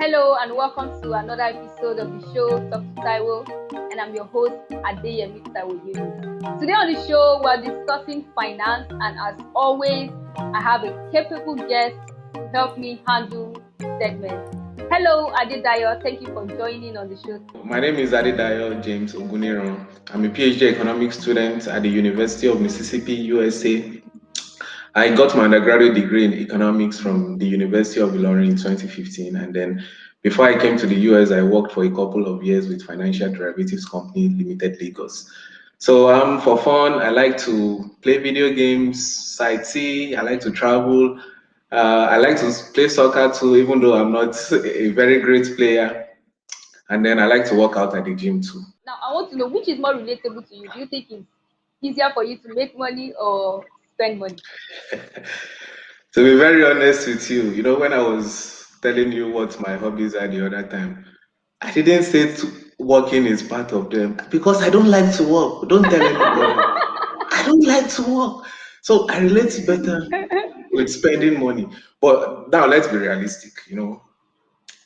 Hello and welcome to another episode of the show Talk to Taiwo, and I'm your host Adedayo. Today on the show we're discussing finance, and as always I have a capable guest to help me handle the segment. Hello Adedayo, thank you for joining on the show. My name is Adedayo James Oguniran. I'm a PhD economics student at the University of Mississippi, USA. I got my undergraduate degree in economics from the University of Ilorin in 2015, and then before I came to the US, I worked for a couple of years with Financial Derivatives Company Limited Lagos. So for fun, I like to play video games, sightsee, I like to travel, I like to play soccer too, even though I'm not a very great player. And then I like to work out at the gym too. Now I want to know which is more relatable to you. Do you think it's easier for you to make money or spend money? To be very honest with you, when I was telling you what my hobbies are the other time, I didn't say working is part of them because I don't like to work. Don't tell anybody. I don't like to work. So I relate better with spending money. But now let's be realistic,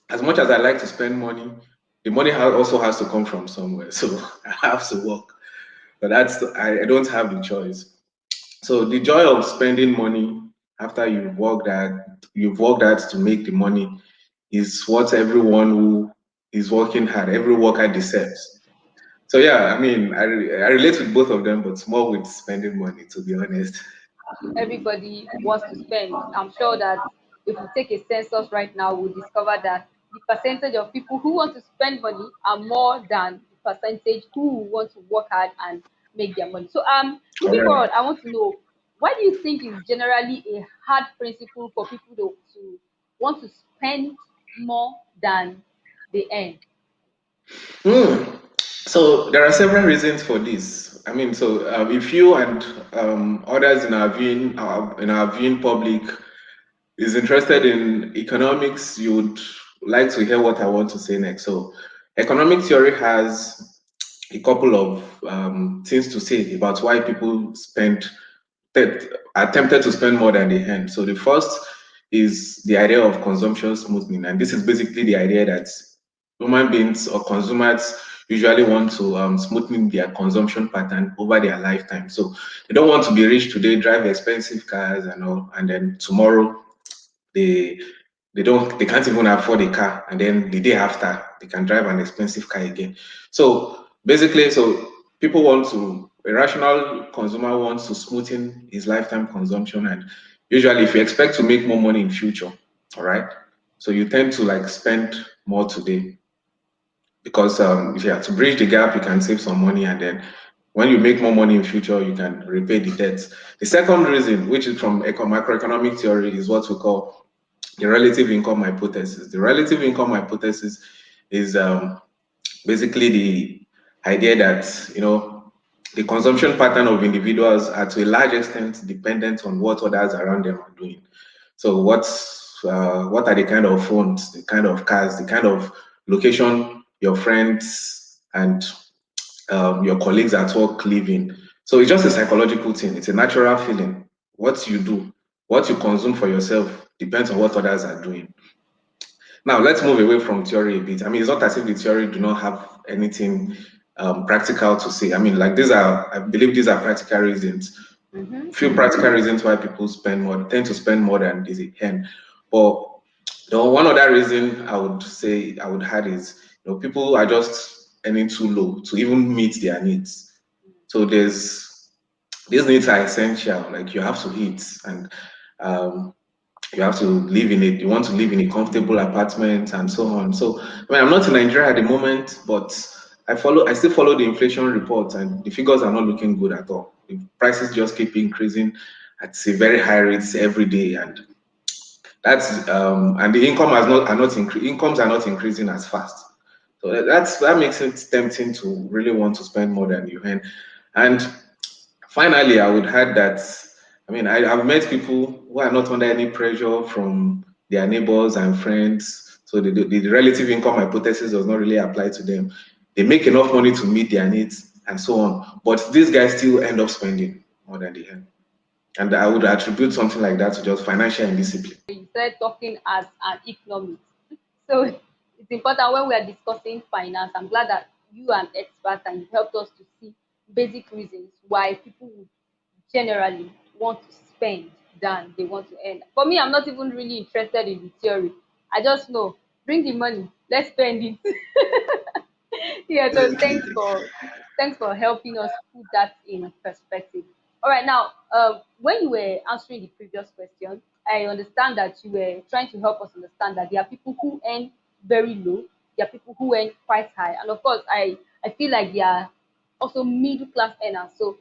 as much as I like to spend money, the money also has to come from somewhere. So I have to work. But I don't have the choice. So the joy of spending money after you've worked hard to make the money is what everyone who is working hard, every worker deserves. So yeah, I mean, I relate with both of them, but more with spending money, to be honest. Everybody wants to spend. I'm sure that if we take a census right now, we'll discover that the percentage of people who want to spend money are more than the percentage who want to work hard and make their money. So All moving right. forward, I want to know, why do you think is generally a hard principle for people to want to spend more than they earn? Hmm. So there are several reasons for this. I mean, so if you and others in our viewing public is interested in economics, you would like to hear what I want to say next. So, economic theory has a couple of things to say about why people that are tempted to spend more than they earn. So, the first is the idea of consumption smoothing, and this is basically the idea that human beings or consumers usually want to smoothen their consumption pattern over their lifetime. So, they don't want to be rich today, drive expensive cars and all, and then tomorrow they they can't even afford a car, and then the day after they can drive an expensive car again. So basically, so people want to a rational consumer wants to smoothen his lifetime consumption, and usually if you expect to make more money in future, all right, so you tend to like spend more today because yeah, to bridge the gap you can save some money, and then when you make more money in future you can repay the debts. The second reason, which is from macroeconomic theory, is what we call the relative income hypothesis. The relative income hypothesis is basically the idea that the consumption pattern of individuals are to a large extent dependent on what others around them are doing. So what are the kind of phones, the kind of cars, the kind of location your friends and your colleagues at work live in. So it's just a psychological thing. It's a natural feeling. What you do, what you consume for yourself depends on what others are doing. Now let's move away from theory a bit. I mean, it's not as if the theory do not have anything practical to say. I mean, like I believe these are practical reasons. Few practical reasons why people tend to spend more than they earn. But the one other reason I would say I would add is people are just earning too low to even meet their needs. So these needs are essential. Like you have to eat, and um, you have to live in it. You want to live in a comfortable apartment and so on. So I mean, I'm not in Nigeria at the moment, but I still follow the inflation report, and the figures are not looking good at all. The prices just keep increasing at a very high rates every day, and and the incomes are not increasing as fast. So that makes it tempting to really want to spend more than you earn. And finally, I would add that I mean I've met people who are not under any pressure from their neighbors and friends. So the relative income hypothesis does not really apply to them. They make enough money to meet their needs and so on. But these guys still end up spending more than they earn. And I would attribute something like that to just financial indiscipline. You started talking as an economist. So it's important when we are discussing finance. I'm glad that you are an expert and you helped us to see basic reasons why people would generally want to spend than they want to earn. For me, I'm not even really interested in the theory. I just know, bring the money, let's spend it. Yeah, so thanks for helping us put that in perspective. All right, now when you were answering the previous question, I understand that you were trying to help us understand that there are people who earn very low, there are people who earn quite high, and of course I feel like there are also middle class earners. So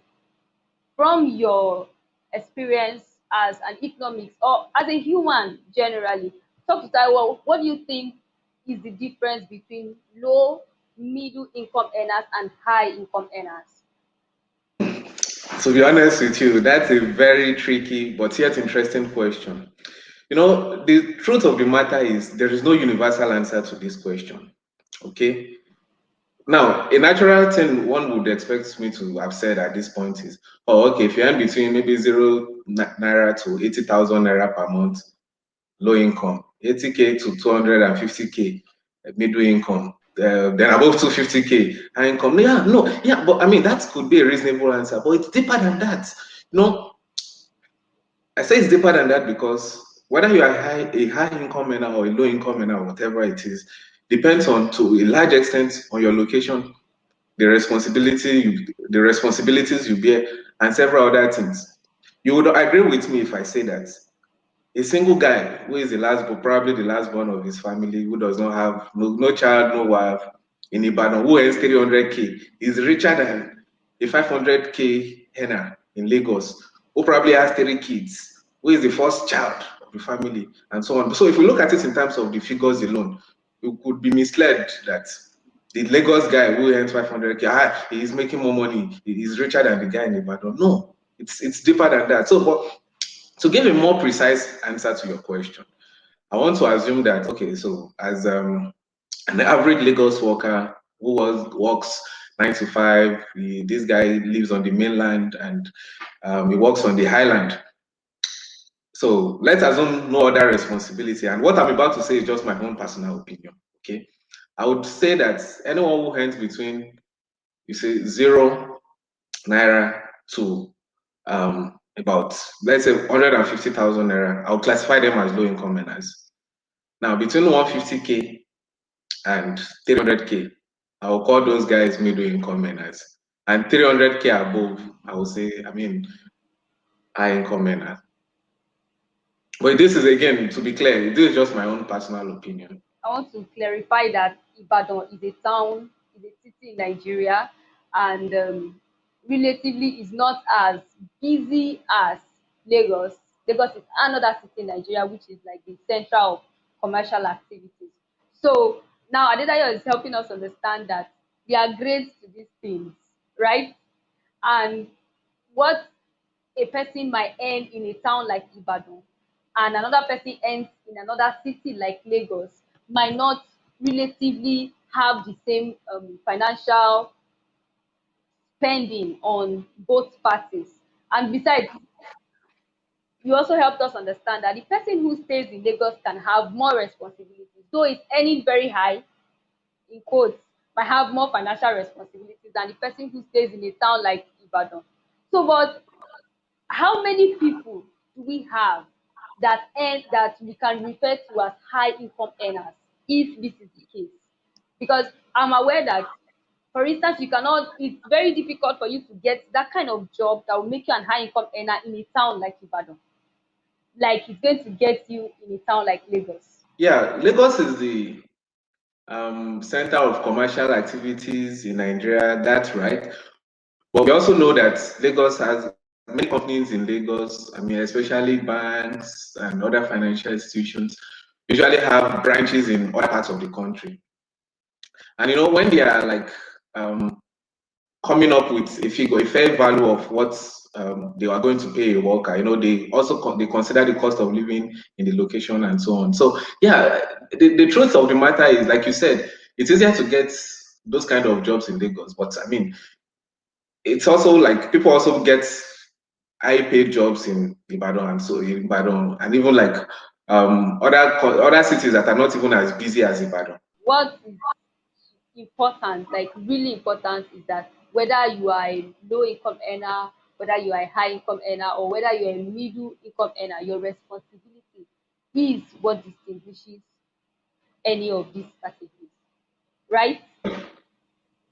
from your experience as an economics or as a human generally, talk to Taiwo, what do you think is the difference between low, middle income earners and high income earners? To be honest with you, that's a very tricky but yet interesting question. You know, the truth of the matter is there is no universal answer to this question. Okay. Now, a natural thing one would expect me to have said at this point is, oh, okay, if you earn between maybe naira to 80,000 naira per month, low income, 80K to 250K, middle income, then above 250K, high income. Yeah, no, yeah, but I mean, that could be a reasonable answer, but it's deeper than that. You know, I say it's deeper than that because whether you are a high income earner or a low income earner, or whatever it is, depends on to a large extent on your location, the responsibilities you bear, and several other things. You would agree with me if I say that a single guy who is the last born, probably the last born of his family, who does not have no child, no wife in Ibadan, who earns 300K, is richer than a 500K earner in Lagos, who probably has 3 kids, who is the first child of the family, and so on. So if we look at it in terms of the figures alone, you could be misled that the Lagos guy who earns 500K, he's making more money, he's richer than the guy in Ibadan. No, it's deeper than that. So, but to give a more precise answer to your question, I want to assume that, okay, so as an average Lagos worker who works 9 to 5, this guy lives on the mainland and he works on the highland. So let's assume no other responsibility. And what I'm about to say is just my own personal opinion. Okay, I would say that anyone who earns between, you say, 0 naira to about, let's say, 150,000 naira, I'll classify them as low income earners. Now, between 150K and 300K, I'll call those guys middle income earners. And 300K above, I would say, I mean, high income earners. But this is, again, to be clear, this is just my own personal opinion. I want to clarify that Ibadan is a town, is a city in Nigeria, and relatively is not as busy as Lagos. Lagos is another city in Nigeria, which is like the center of commercial activities. So now Adedayo is helping us understand that there are grades to these things, right? And what a person might earn in a town like Ibadan and another person earns in another city like Lagos might not relatively have the same financial spending on both parties. And besides, you also helped us understand that the person who stays in Lagos can have more responsibilities, though it's earning very high, in quotes, might have more financial responsibilities than the person who stays in a town like Ibadan. So, but how many people do we have that earn that we can refer to as high income earners if this is the case? Because I'm aware that, for instance, you cannot, it's very difficult for you to get that kind of job that will make you an high income earner in a town like Ibadan, like it's going to get you in a town like Lagos. Yeah, Lagos is the center of commercial activities in Nigeria. That's right. But we also know that Lagos has many companies in Lagos. I mean, especially banks and other financial institutions usually have branches in other parts of the country. And you know, when they are like coming up with a figure, a fair value of what they are going to pay a worker, you know, they also they consider the cost of living in the location and so on. So yeah, the truth of the matter is, like you said, it's easier to get those kind of jobs in Lagos. But I mean, it's also like people also get high paid jobs in Ibadan, and so in Ibadan, and even like other cities that are not even as busy as Ibadan. what is important, like really important, is that whether you are a low income earner, whether you are a high income earner, or whether you're a middle income earner, your responsibility is what distinguishes any of these categories, right? All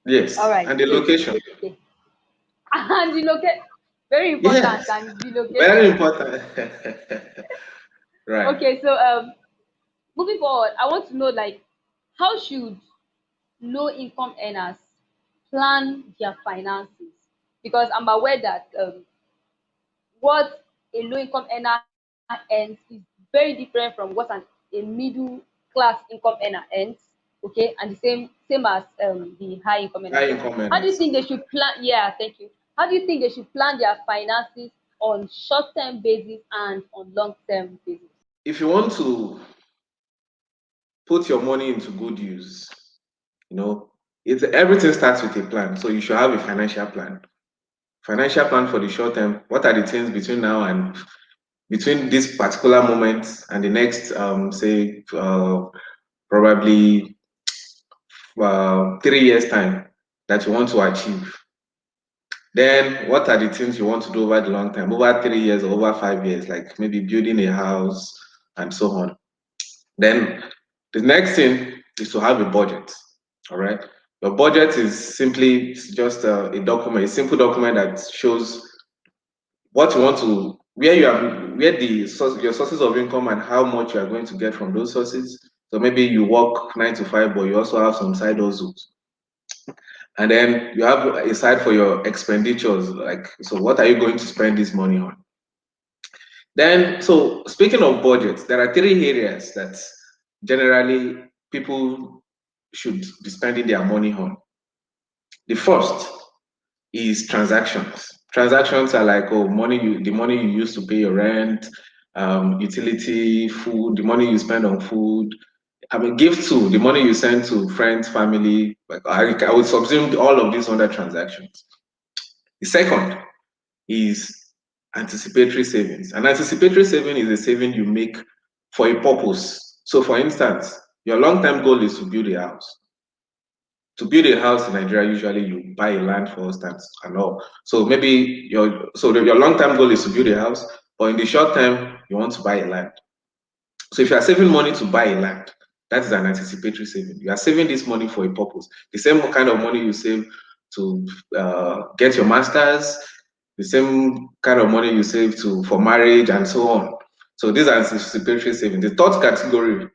Yes, right, and the great. location. Okay. And relocate, very important, Yes, and relocation. very important. Right. Okay, so moving forward, I want to know, like, how should low income earners plan their finances? Because I'm aware that what a low income earner earns is very different from what a middle class income earner earns. Okay, and the same as the high income earner. High So income how do you earners. think they should plan? Yeah, thank you. How do you think they should plan their finances on short term basis and on long term basis? If you want to put your money into good use, you know, it's everything starts with a plan. So you should have a financial plan. Financial plan for the short term. What are the things between now and between this particular moment and the next, say, probably 3 years time that you want to achieve? Then what are the things you want to do over the long time, over 3 years or over 5 years, like maybe building a house and so on. Then the next thing is to have a budget. All right. Your budget is simply just a document, a simple document that shows what you want to, where you are, where the source, your sources of income and how much you are going to get from those sources. So maybe you work 9 to 5, but you also have some side hustles. And then you have a side for your expenditures, like, so what are you going to spend this money on? Then, so speaking of budgets, there are three areas that generally people should be spending their money on. The first is transactions. Transactions are like, oh, the money you use to pay your rent, utility, food, the money you spend on food. I mean, gift too, the money you send to friends, family. Like I would subsume all of these under transactions. The second is anticipatory savings. An anticipatory saving is a saving you make for a purpose. So, for instance, your long-term goal is to build a house. To build a house in Nigeria, usually you buy a land for instance and all. So maybe your long-term goal is to build a house, but in the short term you want to buy a land. So if you are saving money to buy a land, that is an anticipatory saving. You are saving this money for a purpose. The same kind of money you save to get your masters, the same kind of money you save to for marriage and so on. So these are anticipatory saving. The third category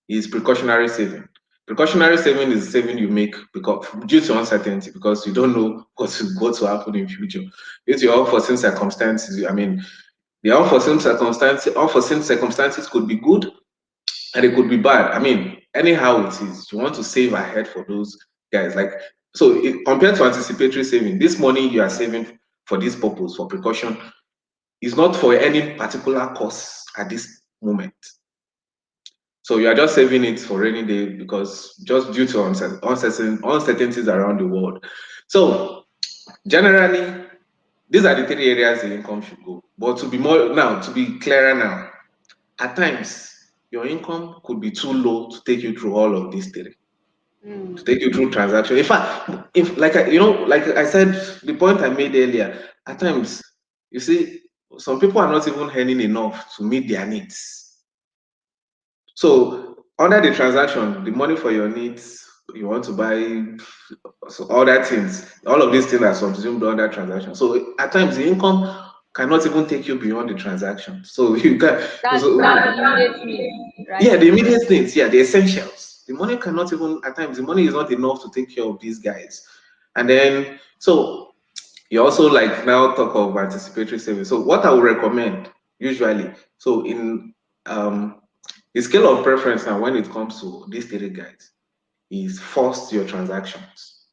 is precautionary saving. Precautionary saving is saving you make because due to uncertainty, because you don't know what will happen in future. Due to unforeseen circumstances, I mean, the unforeseen circumstances could be good and it could be bad. I mean, anyhow it is, you want to save ahead for those guys. Like, so compared to anticipatory saving, this money you are saving for this purpose, for precaution, is not for any particular cause at this moment. So you are just saving it for rainy day because just due to uncertainties around the world. So generally, these are the three areas the income should go. But to be clearer now, at times your income could be too low to take you through all of these three, to Mm. take you through transaction. In fact, if like I said, the point I made earlier, at times, you see, some people are not even earning enough to meet their needs. So under the transaction, the money for your needs, you want to buy so other things, all of these things are subsumed under transaction. So at times the income cannot even take you beyond the transaction. So you can That's the immediate needs, yeah, right? the immediate things, yeah, the essentials. The money cannot even at times the money is not enough to take care of these guys. And then so you also like now talk of anticipatory savings. So what I would recommend usually, so in the scale of preference now when it comes to these three guys is first your transactions.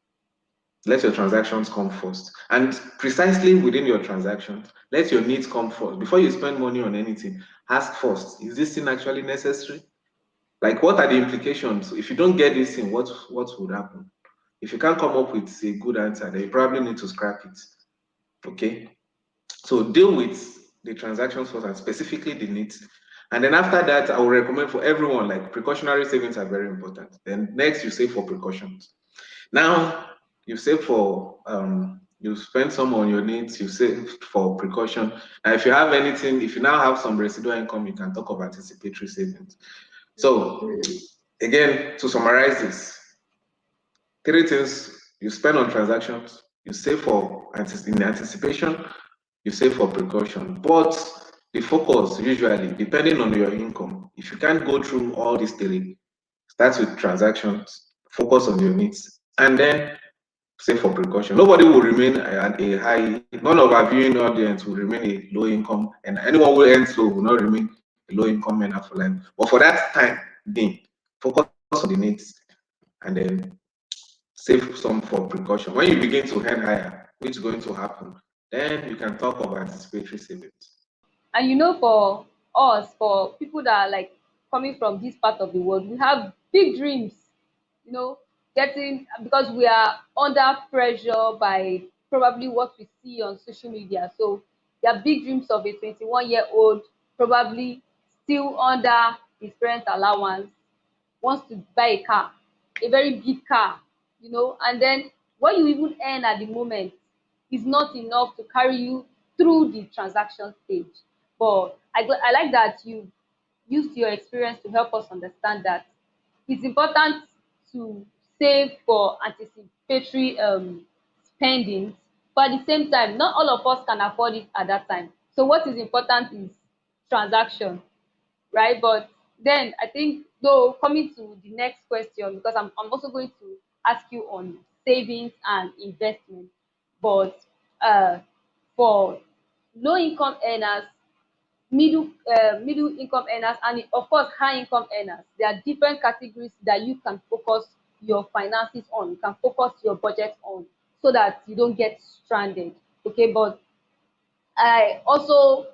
Let your transactions come first. And precisely within your transactions, let your needs come first. Before you spend money on anything, ask first, is this thing actually necessary? Like what are the implications? If you don't get this thing, what would happen? If you can't come up with a good answer, then you probably need to scrap it. Okay. So deal with the transactions first and specifically the needs. And then after that, I will recommend for everyone, like precautionary savings are very important. Then next, you save for precautions. Now, you save for, you spend some on your needs, you save for precaution. And if you have anything, if you now have some residual income, you can talk of anticipatory savings. So, again, to summarize this, three things: you spend on transactions, you save for in anticipation, you save for precaution. But the focus usually, depending on your income, if you can't go through all these three, start with transactions, focus on your needs, and then save for precaution. Nobody will remain at a high, none of our viewing audience will remain a low income, and anyone who earns low will not remain a low income earner for life. But for that time being, focus on the needs and then save some for precaution. When you begin to earn higher, which is going to happen, then you can talk of anticipatory savings. And for us, for people that are like coming from this part of the world, we have big dreams, you know, getting, because we are under pressure by probably what we see on social media. So there are big dreams of a 21-year-old, probably still under his parents' allowance, wants to buy a car, a very big car, and then what you even earn at the moment is not enough to carry you through the transaction stage. But I like that you used your experience to help us understand that it's important to save for anticipatory spendings, but at the same time, not all of us can afford it at that time. So what is important is transaction, right? But then I think, though, coming to the next question, because I'm also going to ask you on savings and investment, but uh, for low income earners, middle income earners, and of course high income earners, there are different categories that you can focus your finances on, you can focus your budget on, so that you don't get stranded. Okay, but I also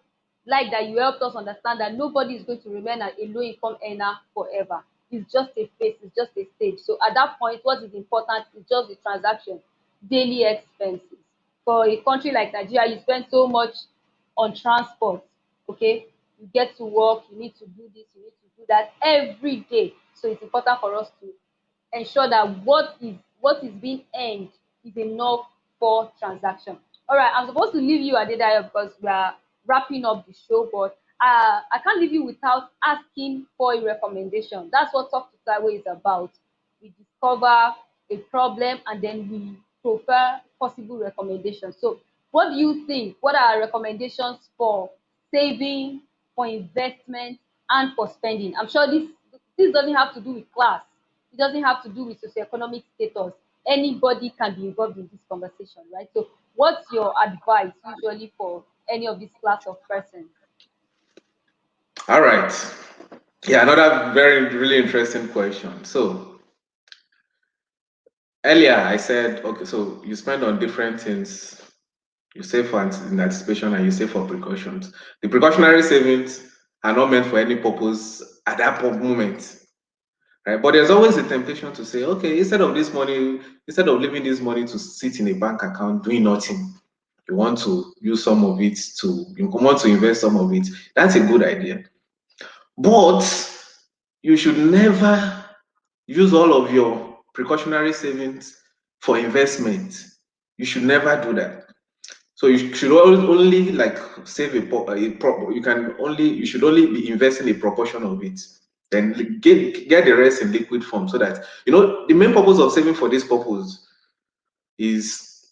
like that you helped us understand that nobody is going to remain a low income earner forever. It's just a phase, it's just a stage. So at that point, what is important is just the transaction, daily expenses. For a country like Nigeria, you spend so much on transport. Okay, you get to work, you need to do this, you need to do that every day. So it's important for us to ensure that what is being earned is enough for transaction. All right, I'm supposed to leave you, Adedayo, because we are wrapping up the show, but I can't leave you without asking for a recommendation. That's what Talk to Taiwo is about. We discover a problem and then we prefer possible recommendations. So, what do you think? What are recommendations for saving, for investment, and for spending? I'm sure this doesn't have to do with class. It doesn't have to do with socioeconomic status. Anybody can be involved in this conversation, right? So, what's your advice usually for any of this class of persons? All right. Yeah, another very really interesting question. So earlier I said, okay, so you spend on different things. You save for in anticipation and you save for precautions. The precautionary savings are not meant for any purpose at that moment, right? But there's always a temptation to say, okay, instead of leaving this money to sit in a bank account doing nothing, you want to use some of it you want to invest some of it. That's a good idea. But you should never use all of your precautionary savings for investment. You should never do that. So you should only like save you should only be investing a proportion of it. Then get the rest in liquid form so that the main purpose of saving for this purpose is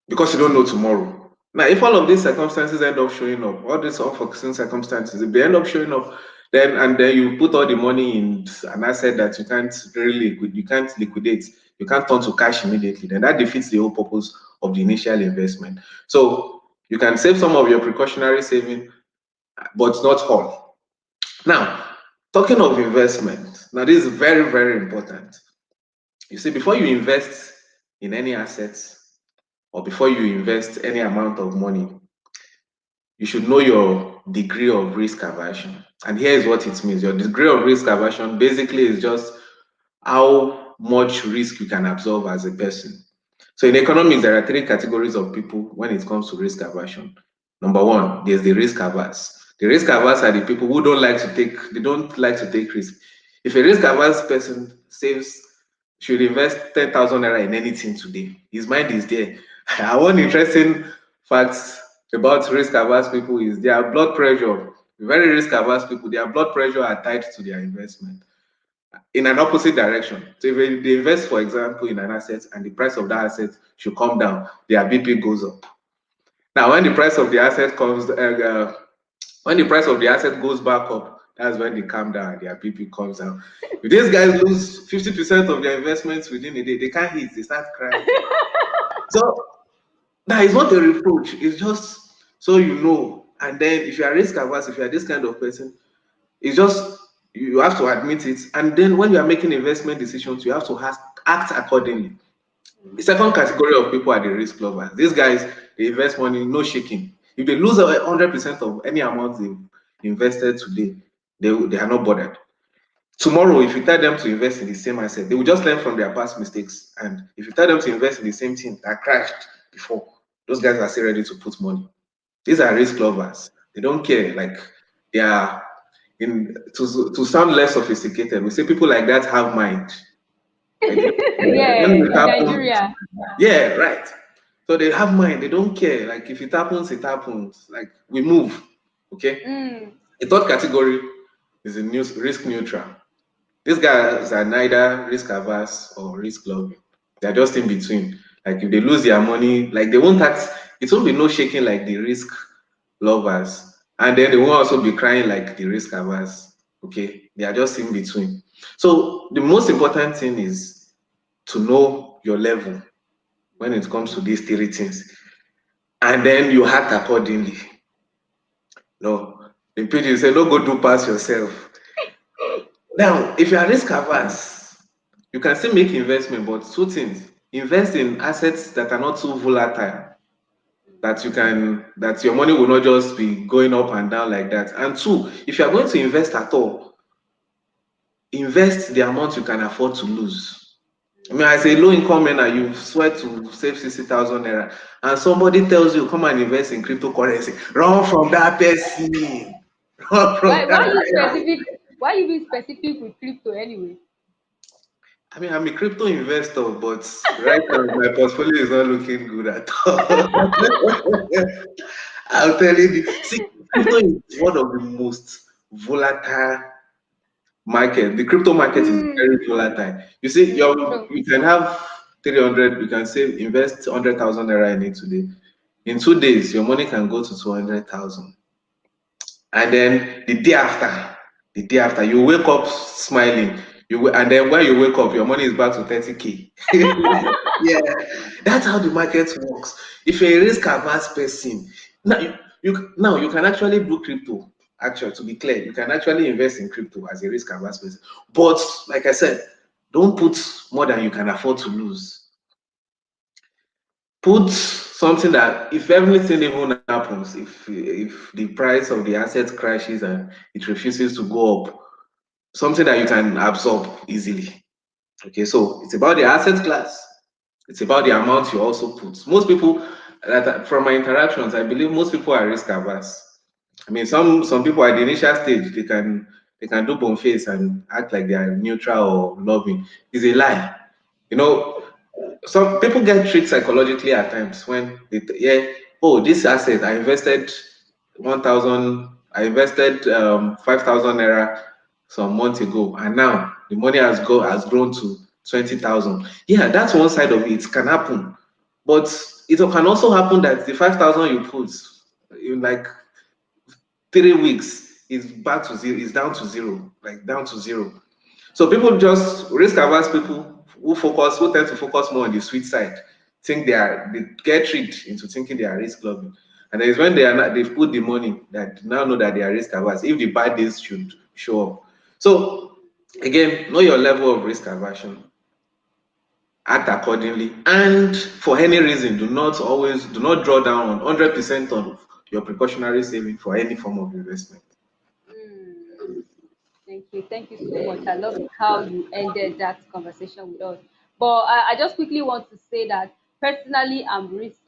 because you don't know tomorrow. Now, if all of these circumstances end up showing up, all these unforeseen circumstances, if they end up showing up, then you put all the money in an asset that you can't liquidate, you can't turn to cash immediately, then that defeats the whole purpose of the initial investment. So you can save some of your precautionary saving, but not all. Now, talking of investment, now this is very, very important. You see, before you invest in any assets, or before you invest any amount of money, you should know your degree of risk aversion. And here is what it means. Your degree of risk aversion basically is just how much risk you can absorb as a person. So in economics, there are three categories of people when it comes to risk aversion. Number one, there's the risk averse. The risk averse are the people who don't like to take, they don't like to take risk. If a risk averse person saves, should invest 10,000 naira in anything today, his mind is there. One interesting fact about risk averse people is their blood pressure, very risk averse people, their blood pressure are tied to their investment in an opposite direction. So if they invest, for example, in an asset and the price of that asset should come down, their BP goes up. Now, when the price of the asset when the price of the asset goes back up, that's when they calm down, their BP comes down. If these guys lose 50% of their investments within a day, they can't hit, they start crying. So that is not a reproach, it's just so you know. And then if you are risk averse, if you are this kind of person, it's just you have to admit it. And then when you are making investment decisions, you have to act accordingly. The second category of people are the risk lovers. These guys, they invest money, no shaking. If they lose 100% of any amount they've invested today, they are not bothered. Tomorrow, if you tell them to invest in the same asset, they will just learn from their past mistakes. And if you tell them to invest in the same thing that crashed before, those guys are still ready to put money. These are risk lovers. They don't care. Like they are to sound less sophisticated. We say people like that have mind. Like, when Yeah, it in happens, Nigeria. yeah, right. So they have mind, they don't care. Like if it happens, it happens. Like we move. Okay. Mm. The third category is the risk neutral. These guys are neither risk averse or risk loving. They're just in between. Like if they lose their money, like they won't act, it won't be no shaking like the risk lovers. And then they won't also be crying like the risk averse. Okay. They are just in between. So the most important thing is to know your level when it comes to these three things. And then you act accordingly. No, in PG say no go do pass yourself. Now, if you are risk averse, you can still make investment, but two things. Invest in assets that are not too volatile, that your money will not just be going up and down like that. And two, if you are going to invest at all, invest the amount you can afford to lose. I mean, as a low income earner, you swear to save 60,000 naira, and somebody tells you, come and invest in cryptocurrency. Run from that person. Run from Why you that. specific? Why you being specific with crypto anyway? I mean, I'm a crypto investor, but right now my portfolio is not looking good at all. I'll tell you, see, crypto is one of the most volatile market. The crypto market is Mm. very volatile. You see, True. you can have 300, you can save, invest 100,000 naira in it today. In 2 days, your money can go to 200,000. And then the day after, you wake up smiling. And then when you wake up, your money is back to 30K. Yeah, that's how the market works. If you're a risk averse person, now now you can actually do crypto. Actually, to be clear, you can actually invest in crypto as a risk averse person. But like I said, don't put more than you can afford to lose. Put something that if everything even happens, if the price of the asset crashes and it refuses to go up, something that you can absorb easily. Okay, so it's about the asset class. It's about the amount you also put. Most people that from my interactions, I believe most people are risk averse. I mean, some people at the initial stage they can do bone face and act like they are neutral or loving. It's a lie. You know, some people get tricked psychologically at times when yeah, oh, this asset I invested 1,000, I invested 5,000 naira some months ago, and now the money has grown to 20,000. Yeah, that's one side of it. It can happen, but it can also happen that the 5,000 you put in like 3 weeks is back to zero, is down to zero, like down to zero. So people just risk averse people who tend to focus more on the sweet side, they get tricked into thinking they are risk loving. And it's when they are not, they've put the money that now know that they are risk averse if the bad days should show up. So again, know your level of risk aversion, act accordingly, and for any reason, do not draw down on 100% of your precautionary saving for any form of investment. Mm. Thank you. Thank you so much. I love how you ended that conversation with us. But I just quickly want to say that personally, I'm a risk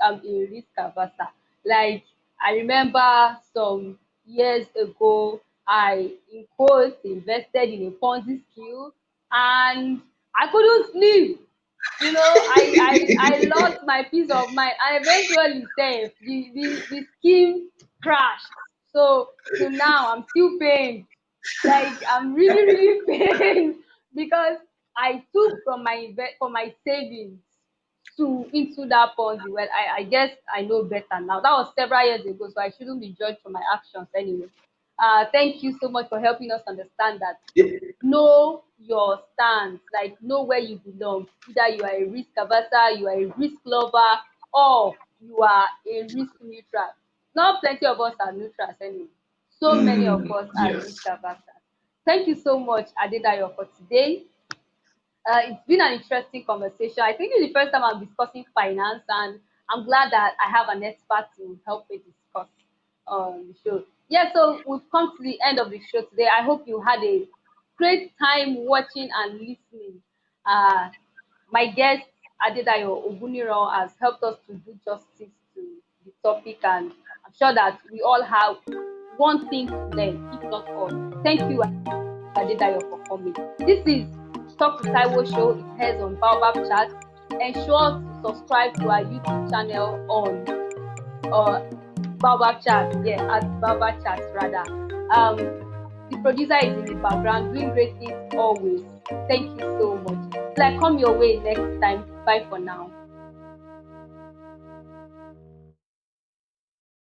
averse. Like I remember years ago, I, in quotes, invested in a Ponzi scheme, and I couldn't sleep. I lost my peace of mind, and eventually sef the scheme crashed. So till now I'm still paying. Like, I'm really really paying because I took from my savings to into that Ponzi. Well, I guess I know better now. That was several years ago, so I shouldn't be judged for my actions anyway. Thank you so much for helping us understand that. Know your stance, like know where you belong. Either you are a risk averser, you are a risk lover, or you are a risk neutral. Not plenty of us are neutrals anyway. So many of us are risk Yes. averse. Thank you so much, Adedayo, for today. It's been an interesting conversation. I think it's the first time I'm discussing finance, and I'm glad that I have an expert to help me discuss the show. Yeah, so we've come to the end of the show today. I hope you had a great time watching and listening. Uh, my guest Adedayo Oguniro has helped us to do justice to the topic, and I'm sure that we all have one thing to learn, if not all. Thank you, Adedayo, for coming. This is Talk to Taiwo show. It airs on Baobab Chats. Ensure to subscribe to our YouTube channel on Baobab Chats. Yeah, at Baobab Chats rather. The producer is in the background doing great things always. Thank you so much. Till I come your way next time. Bye for now.